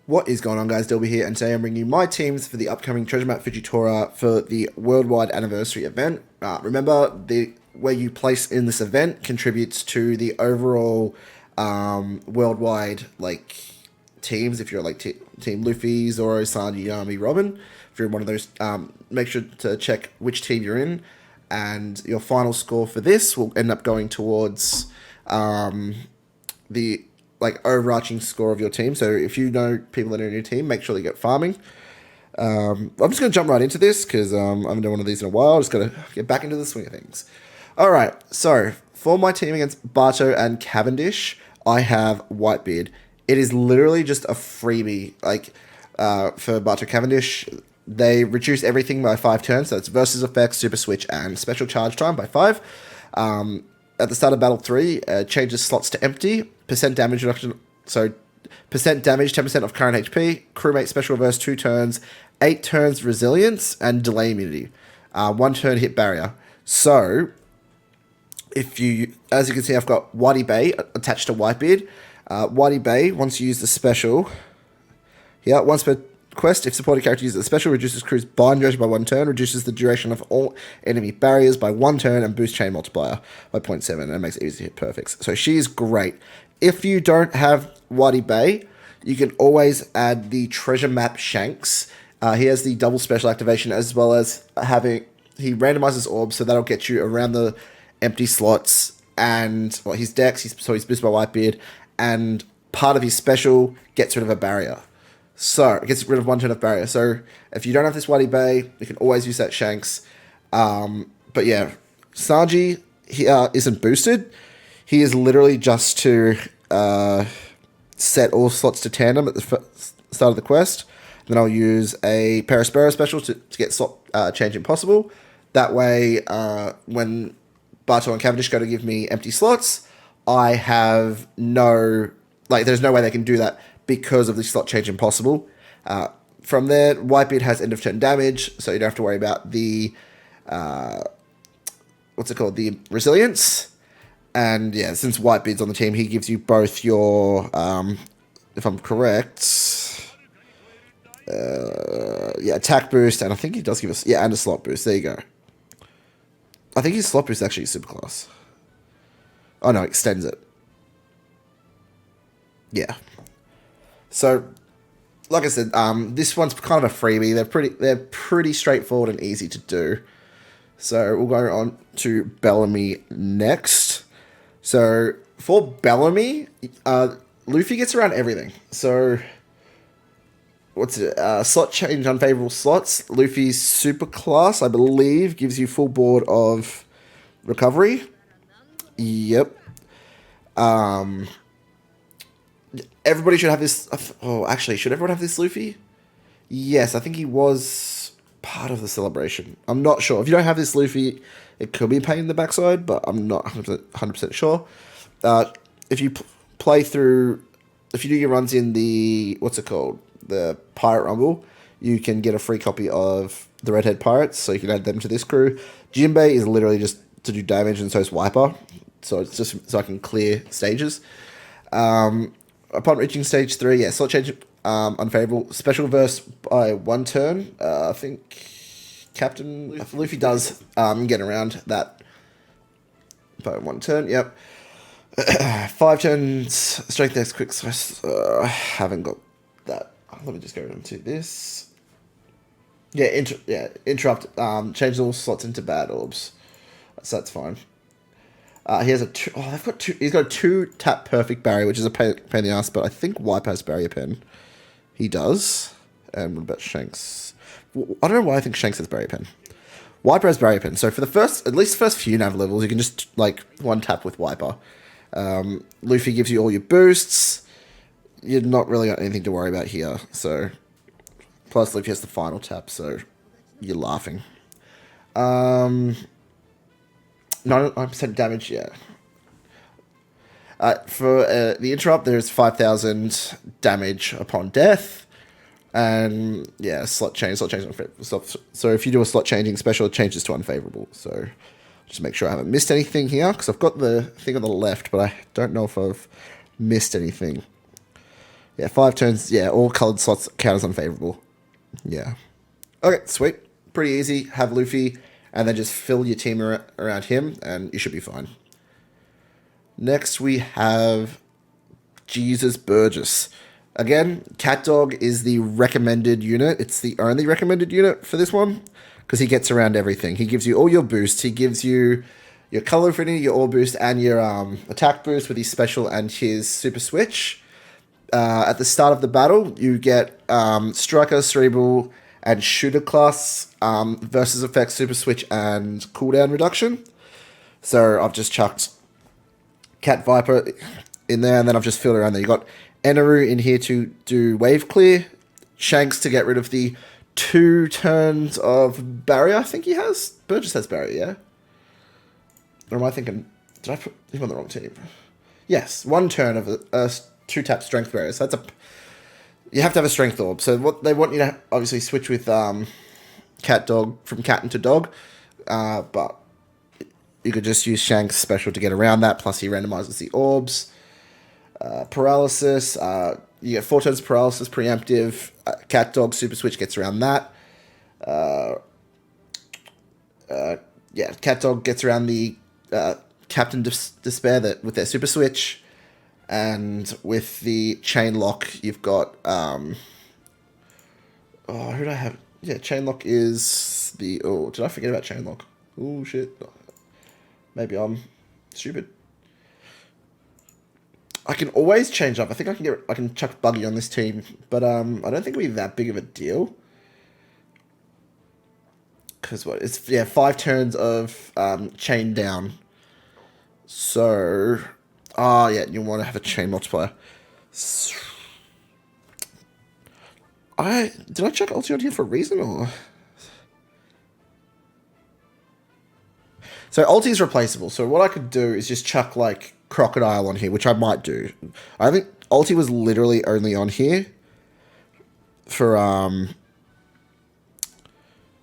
What is going on, guys? Dylba here, and today I'm bringing you my teams for the upcoming Treasure Map FUJITORA for the worldwide anniversary event. Remember, where you place in this event contributes to the overall worldwide teams. If you're Team Luffy, Zoro, Sanji, Yami, Robin, if you're in one of those, make sure to check which team you're in, and your final score for this will end up going towards the overarching score of your team. So if you know people that are in your team, make sure they get farming. I'm just going to jump right into this because I haven't done one of these in a while. Just got to get back into the swing of things. All right, so for my team against Bato and Cavendish, I have Whitebeard. It is literally just a freebie. For Bato Cavendish, they reduce everything by 5 turns. So it's versus effects, super switch, and special charge time by 5. At the start of battle 3, changes slots to empty. Percent damage reduction, so percent damage, 10% of current HP. Crewmate special reverse 2 turns, 8 turns resilience, and delay immunity. 1 turn hit barrier. So, as you can see, I've got Whitey Bay attached to Whitebeard. Whitey Bay, once you use the special, once per quest, if supporting character uses the special, reduces crew's bind duration by 1 turn, reduces the duration of all enemy barriers by 1 turn, and boosts chain multiplier by 0.7, and it makes it easy to hit perfects. So she is great. If you don't have Whitey Bay, you can always add the Treasure Map Shanks. He has the double special activation, as well as he randomizes orbs, so that'll get you around the empty slots, and his dex, he's boosted by Whitebeard, and part of his special gets rid of a barrier. So, it gets rid of 1 turn of barrier. So, if you don't have this Whitey Bay, you can always use that Shanks. But yeah, Sanji isn't boosted. He is literally just to set all slots to tandem at the start of the quest. Then I'll use a Perispero special to get slot change impossible. That way, when Bato and Cavendish go to give me empty slots, I have there's no way they can do that because of the slot change impossible. From there, Whitebeard has end of turn damage, so you don't have to worry about the the resilience. And yeah, since Whitebeard's on the team, he gives you both your, if I'm correct, attack boost, and I think he does give us, and a slot boost. There you go. I think his slot boost is actually super class. Oh no, extends it. Yeah. So, like I said, this one's kind of a freebie. They're pretty straightforward and easy to do. So we'll go on to Bellamy next. So for Bellamy, Luffy gets around everything. So slot change unfavorable slots. Luffy's super class, I believe, gives you full board of recovery. Yep. Everybody should have this. Oh, actually, should everyone have this Luffy? Yes, I think he was part of the celebration. I'm not sure. If you don't have this Luffy, it could be a pain in the backside, but I'm not 100% sure. If you if you do your runs in the, the Pirate Rumble, you can get a free copy of the Redhead Pirates, so you can add them to this crew. Jinbei is literally just to do damage, and so is Wiper, so it's just so I can clear stages. Upon reaching stage 3, slot change unfavorable. Special verse by 1 turn. I think Captain Luffy does get around that by 1 turn. Yep. 5 turns. Strength X quick. I haven't got that. Let me just go into this. Interrupt. Change all slots into bad orbs. So that's fine. He has he's got a 2 tap perfect barrier, which is a pain in the ass, but I think Wipe has barrier pen. He does. And what about Shanks? I don't know why I think Shanks has barrier pen. Wiper has barrier pen. So for at least the first few nav levels, you can just 1 tap with Wiper. Luffy gives you all your boosts. You're not really got anything to worry about here. So plus Luffy has the final tap, so you're laughing. 99% damage, yeah. For the interrupt, there's 5,000 damage upon death. And yeah, slot change unfavorable. So if you do a slot changing special, it changes to unfavorable. So just make sure I haven't missed anything here, because I've got the thing on the left, but I don't know if I've missed anything. Yeah, 5 turns. Yeah, all colored slots count as unfavorable. Yeah. Okay, sweet. Pretty easy. Have Luffy, and then just fill your team around him, and you should be fine. Next, we have Jesus Burgess. Again, Cat Dog is the recommended unit. It's the only recommended unit for this one, because he gets around everything. He gives you all your boosts. He gives you your color affinity, your ore boost, and your attack boost with his special and his super switch. At the start of the battle, you get Striker, Cerebral, and Shooter class versus effects, super switch, and cooldown reduction. So I've just chucked Cat Viper in there, and then I've just filled around there. You got Eneru in here to do wave clear, Shanks to get rid of the 2 turns of barrier. I think he has. Burgess has barrier, yeah. Or am I thinking? Did I put him on the wrong team? Yes, 1 turn of a 2-tap strength barrier. So that's you have to have a strength orb. So what they want you to obviously switch with Cat Dog from cat into dog, but you could just use Shanks special to get around that. Plus he randomizes the orbs. Paralysis. You get 4 turns of paralysis preemptive. Cat Dog super switch gets around that. Yeah, Cat Dog gets around the Captain Despair with their super switch. And with the chain lock, you've got who did I have? Yeah, chain lock is the did I forget about chain lock? Oh shit. Maybe I'm stupid. I can always change up. I think I can chuck Buggy on this team, but I don't think it'll be that big of a deal. Cause what? It's 5 turns of chain down. So yeah, you want to have a chain multiplier. Did I chuck ulti on here for a reason, or? So ulti is replaceable. So what I could do is just chuck like Crocodile on here, which I might do. I think ulti was literally only on here for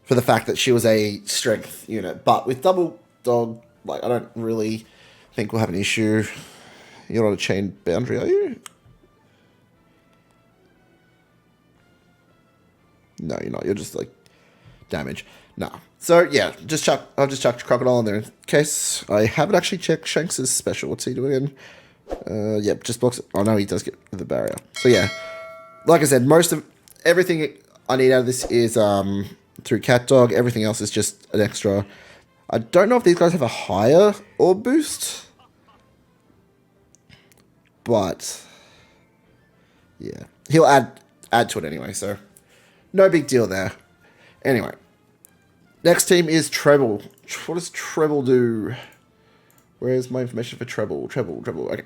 the fact that she was a strength unit. But with double dog, like I don't really think we'll have an issue. You're not a chain boundary, are you? No, you're not. You're just like damage. No. So yeah, I've just chucked Crocodile in there in case. I haven't actually checked Shanks' special. What's he doing again? Yep, just blocks it. Oh no, he does get the barrier. So yeah, like I said, most of everything I need out of this is through Cat Dog. Everything else is just an extra. I don't know if these guys have a higher orb boost, but yeah, he'll add to it anyway. So no big deal there. Anyway, next team is Treble. What does Treble do? Where's my information for Treble? Treble. Okay.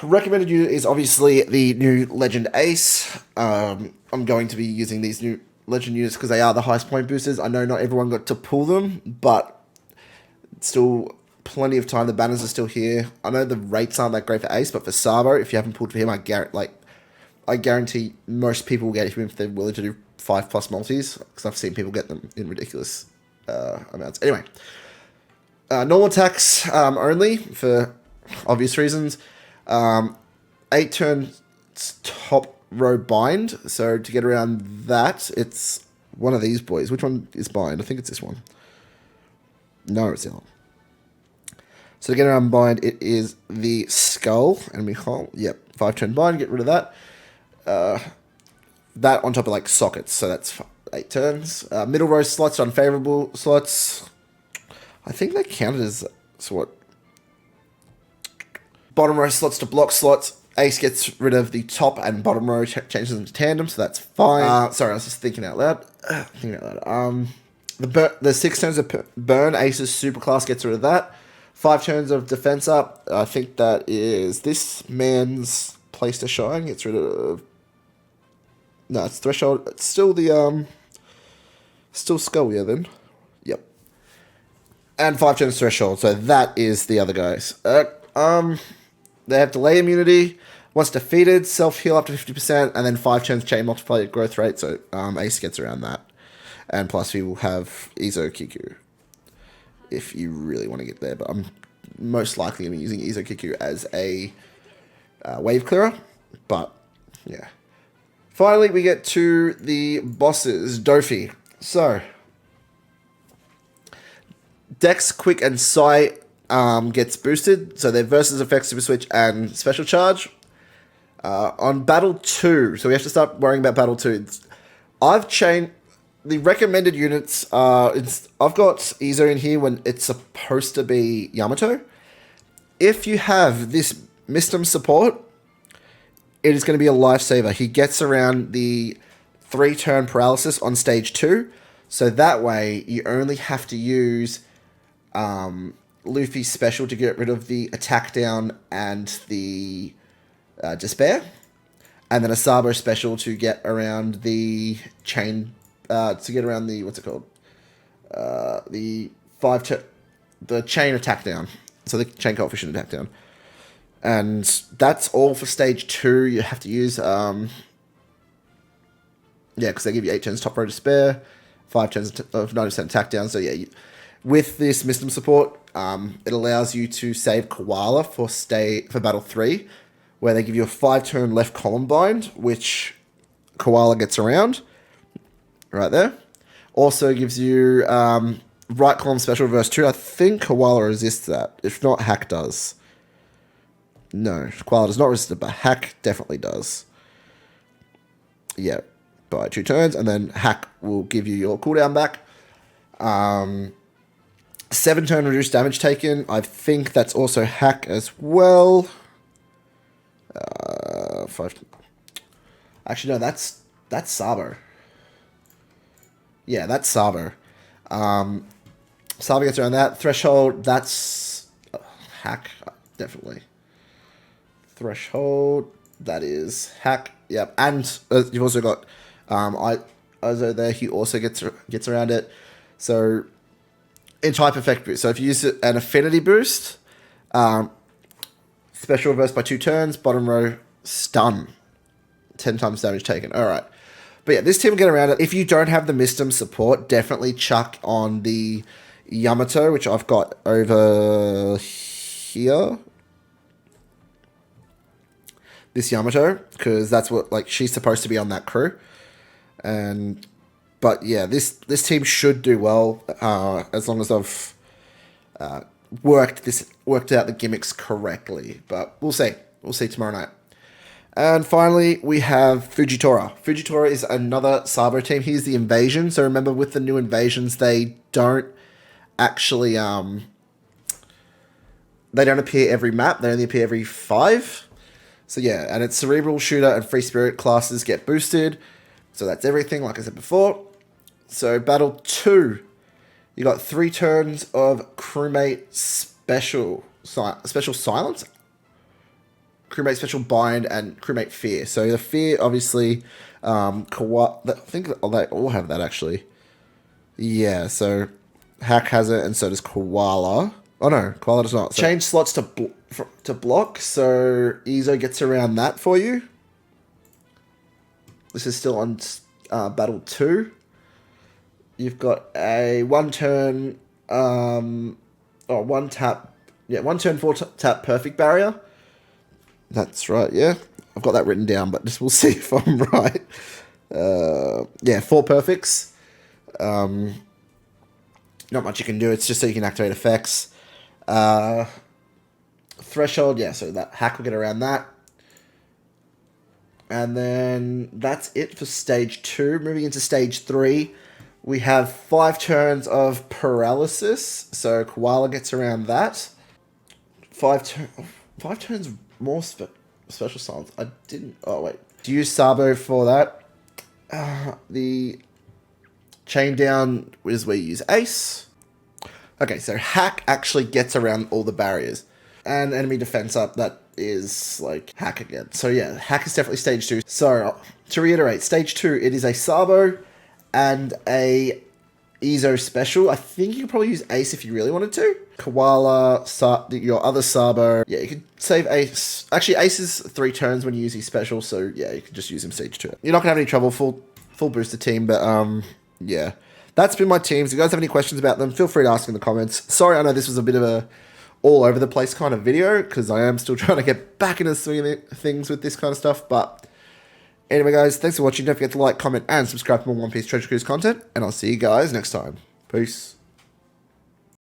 Recommended unit is obviously the new Legend Ace. I'm going to be using these new Legend units because they are the highest point boosters. I know not everyone got to pull them, but still plenty of time. The banners are still here. I know the rates aren't that great for Ace, but for Sabo, if you haven't pulled for him, I guarantee most people will get him if they're willing to do 5+ multis, because I've seen people get them in ridiculous amounts. Anyway, normal attacks only for obvious reasons. 8 turn top row bind. So to get around that, it's one of these boys. Which one is bind? I think it's this one. No, it's the other one. So to get around bind, it is the skull and Michal. Yep, 5 turn bind. Get rid of that. That on top of like sockets. So that's 8 turns. Middle row slots, unfavorable slots. I think they counted as what? Bottom row slots to block slots. Ace gets rid of the top and bottom row, changes them to tandem, so that's fine. Sorry, I was just thinking out loud. The 6 turns of burn, Ace's superclass gets rid of that. 5 turns of defense up. I think that is this man's place to shine. Gets rid of. No, it's threshold. It's still the still skull. Yeah, then. Yep. And 5 turns threshold. So that is the other guys. They have delay immunity. Once defeated, self-heal up to 50%, and then 5 turns chain multiplier growth rate, so Ace gets around that. And plus we will have Izo Kiku, if you really want to get there, but I'm most likely going to be using Izo Kiku as a wave clearer. But, yeah. Finally, we get to the bosses, Dopey. So, Dex, Quick, and Psy gets boosted. So their versus effects, Super Switch, and Special Charge. On Battle 2, so we have to start worrying about Battle 2. I've changed the recommended units. I've got Izo in here when it's supposed to be Yamato. If you have this Mistum support, it is going to be a lifesaver. He gets around the 3-turn paralysis on stage 2. So that way, you only have to use Luffy's special to get rid of the attack down and the despair. And then a Sabo special to get around the chain, to get around the, what's it called? The chain attack down. So the chain coefficient attack down. And that's all for stage 2. You have to use, yeah, because they give you 8 turns top row despair, 5 turns of 90% attack down. So yeah, with this Mistum support, it allows you to save Koala for Battle 3, where they give you a 5-turn left column bind, which Koala gets around, right there. Also gives you right column special reverse 2. I think Koala resists that. If not, Hack does. No, Koala does not resist it, but Hack definitely does. Yeah, by 2 turns, and then Hack will give you your cooldown back. 7-turn reduced damage taken. I think that's also Hack as well. 5. Actually, no, that's Sabo. Yeah, that's Sabo. Sabo gets around that. Threshold, that's Hack, definitely. Threshold, that is Hack. Yep, and you've also got Izo there. He also gets around it. So in type effect boost. So if you use an affinity boost, special reverse by 2 turns. Bottom row stun, 10 times damage taken. All right, but yeah, this team will get around it. If you don't have the Mistum support, definitely chuck on the Yamato, which I've got over here. This Yamato, because that's what, like, she's supposed to be on that crew. But yeah, this team should do well, as long as I've worked out the gimmicks correctly. But we'll see tomorrow night. And finally, we have Fujitora. Fujitora is another Sabo team. Here's the invasion. So remember, with the new invasions, they don't actually they don't appear every map. They only appear every 5. So yeah, and it's Cerebral, Shooter, and Free Spirit classes get boosted. So that's everything, like I said before. So Battle 2, you got 3 turns of Crewmate Special Silence, Crewmate Special Bind, and Crewmate Fear. So the Fear, obviously, I think they all have that, actually. Yeah, so Hack has it, and so does Koala. Oh no, Koala does not. So change slots to block, so Izo gets around that for you. This is still on Battle 2. You've got a 1-turn, 1 tap, yeah, 1-turn 4-tap perfect barrier. That's right, yeah. I've got that written down, but just we'll see if I'm right. Yeah, 4 perfects. Not much you can do. It's just so you can activate effects. Threshold, yeah, so that Hack will get around that. And then that's it for stage 2. Moving into stage 3, we have 5 turns of paralysis. So Koala gets around that. 5 turns more special silence. I didn't. Oh wait. To use Sabo for that. The chain down is where you use Ace. Okay, so Hack actually gets around all the barriers. And enemy defense up, that is like Hack again. So yeah, Hack is definitely stage 2. So to reiterate, stage 2, it is a Sabo and a Izo special. I think you could probably use Ace if you really wanted to. Koala, your other Sabo. Yeah, you could save Ace. Actually, Ace is 3 turns when you use his special, so yeah, you can just use him stage 2. You're not gonna have any trouble, full booster team, but yeah. That's been my teams. If you guys have any questions about them, feel free to ask in the comments. Sorry, I know this was a bit of a all over the place kind of video, because I am still trying to get back into the swing of things with this kind of stuff. But anyway, guys, thanks for watching. Don't forget to like, comment, and subscribe for more One Piece Treasure Cruise content, and I'll see you guys next time. Peace.